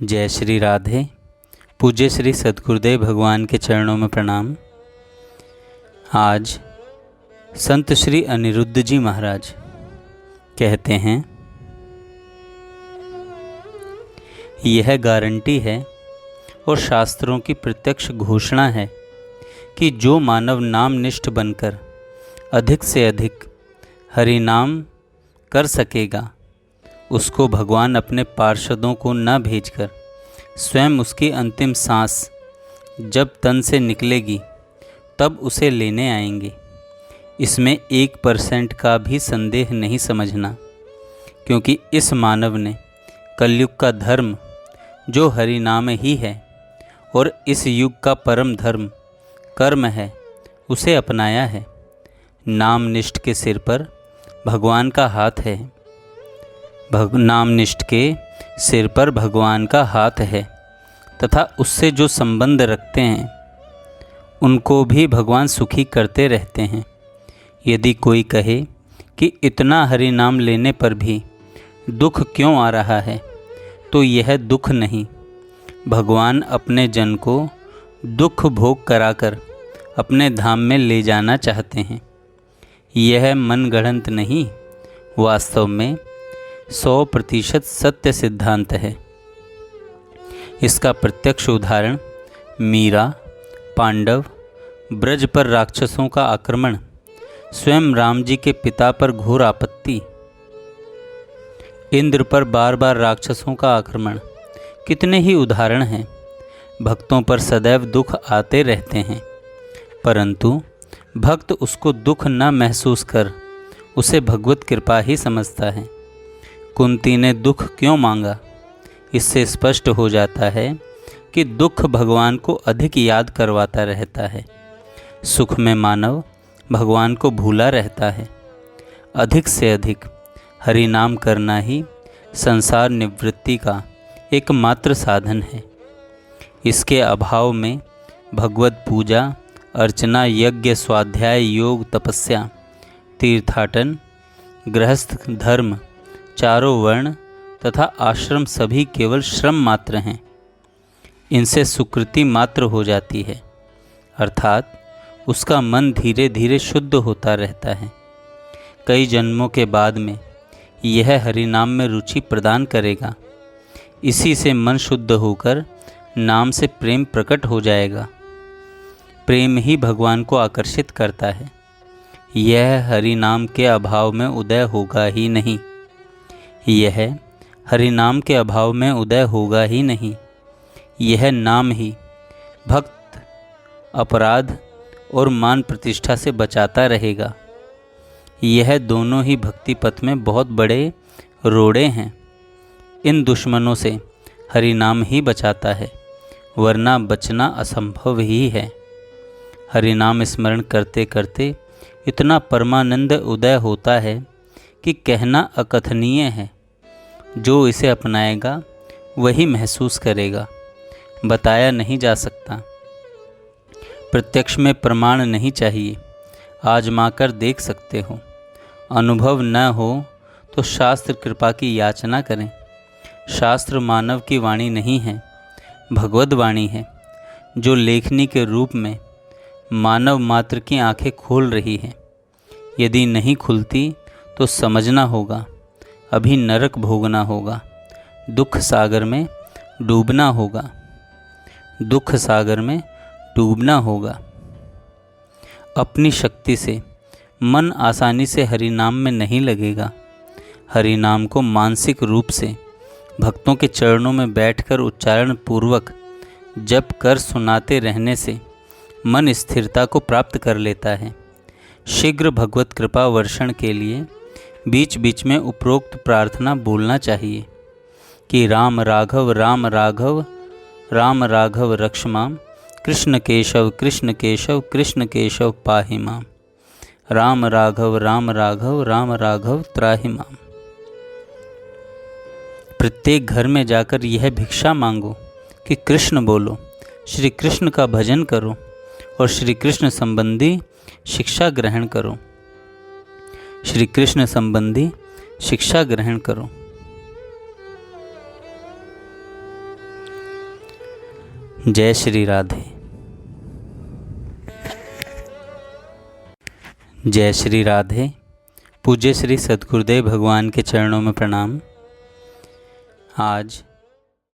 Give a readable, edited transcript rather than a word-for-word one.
जय श्री राधे। पूज्य श्री सद्गुरुदेव भगवान के चरणों में प्रणाम। आज संत श्री अनिरुद्ध जी महाराज कहते हैं, यह गारंटी है और शास्त्रों की प्रत्यक्ष घोषणा है कि जो मानव नामनिष्ठ बनकर अधिक से अधिक हरि नाम कर सकेगा, उसको भगवान अपने पार्षदों को न भेजकर स्वयं उसकी अंतिम सांस जब तन से निकलेगी तब उसे लेने आएंगे। इसमें 1% का भी संदेह नहीं समझना, क्योंकि इस मानव ने कलयुग का धर्म जो हरि नाम ही है और इस युग का परम धर्म कर्म है, उसे अपनाया है। नामनिष्ठ के सिर पर भगवान का हाथ है। नामनिष्ठ के सिर पर भगवान का हाथ है तथा उससे जो संबंध रखते हैं उनको भी भगवान सुखी करते रहते हैं। यदि कोई कहे कि इतना हरि नाम लेने पर भी दुख क्यों आ रहा है, तो यह दुख नहीं, भगवान अपने जन को दुख भोग कराकर अपने धाम में ले जाना चाहते हैं। यह मनगढ़ंत नहीं, वास्तव में 100% सत्य सिद्धांत है। इसका प्रत्यक्ष उदाहरण मीरा, पांडव, ब्रज पर राक्षसों का आक्रमण, स्वयं राम जी के पिता पर घोर आपत्ति, इंद्र पर बार बार राक्षसों का आक्रमण, कितने ही उदाहरण हैं। भक्तों पर सदैव दुख आते रहते हैं, परंतु भक्त उसको दुख न महसूस कर उसे भगवत कृपा ही समझता है। कुंती ने दुख क्यों मांगा, इससे स्पष्ट हो जाता है कि दुख भगवान को अधिक याद करवाता रहता है। सुख में मानव भगवान को भूला रहता है। अधिक से अधिक हरि नाम करना ही संसार निवृत्ति का एकमात्र साधन है। इसके अभाव में भगवत पूजा, अर्चना, यज्ञ, स्वाध्याय, योग, तपस्या, तीर्थाटन, गृहस्थ धर्म, चारों वर्ण तथा आश्रम सभी केवल श्रम मात्र हैं। इनसे सुकृति मात्र हो जाती है, अर्थात उसका मन धीरे धीरे शुद्ध होता रहता है। कई जन्मों के बाद में यह हरि नाम में रुचि प्रदान करेगा। इसी से मन शुद्ध होकर नाम से प्रेम प्रकट हो जाएगा। प्रेम ही भगवान को आकर्षित करता है। यह हरि नाम के अभाव में उदय होगा ही नहीं। यह हरि नाम के अभाव में उदय होगा ही नहीं। यह नाम ही भक्त अपराध और मान प्रतिष्ठा से बचाता रहेगा। यह दोनों ही भक्ति पथ में बहुत बड़े रोड़े हैं। इन दुश्मनों से हरि नाम ही बचाता है, वरना बचना असंभव ही है। हरि नाम स्मरण करते करते इतना परमानंद उदय होता है कि कहना अकथनीय है। जो इसे अपनाएगा वही महसूस करेगा, बताया नहीं जा सकता। प्रत्यक्ष में प्रमाण नहीं चाहिए, आजमा कर देख सकते हो। अनुभव न हो तो शास्त्र कृपा की याचना करें। शास्त्र मानव की वाणी नहीं है, भगवद वाणी है, जो लेखनी के रूप में मानव मात्र की आंखें खोल रही है। यदि नहीं खुलती तो समझना होगा, अभी नरक भोगना होगा, दुख सागर में डूबना होगा। दुख सागर में डूबना होगा। अपनी शक्ति से मन आसानी से हरि नाम में नहीं लगेगा। हरि नाम को मानसिक रूप से भक्तों के चरणों में बैठकर उच्चारण पूर्वक जप कर सुनाते रहने से मन स्थिरता को प्राप्त कर लेता है। शीघ्र भगवत कृपा वर्षण के लिए बीच बीच में उपरोक्त प्रार्थना बोलना चाहिए कि राम राघव राम राघव राम राघव रक्ष माम, कृष्ण केशव कृष्ण केशव कृष्ण केशव पाहि माम, राम राघव राम राघव राम राघव त्राहि माम। प्रत्येक घर में जाकर यह भिक्षा मांगो कि कृष्ण बोलो, श्री कृष्ण का भजन करो और श्री कृष्ण संबंधी शिक्षा ग्रहण करो। श्री कृष्ण संबंधी शिक्षा ग्रहण करो। जय श्री राधे। जय श्री राधे। पूज्य श्री सद्गुरुदेव भगवान के चरणों में प्रणाम। आज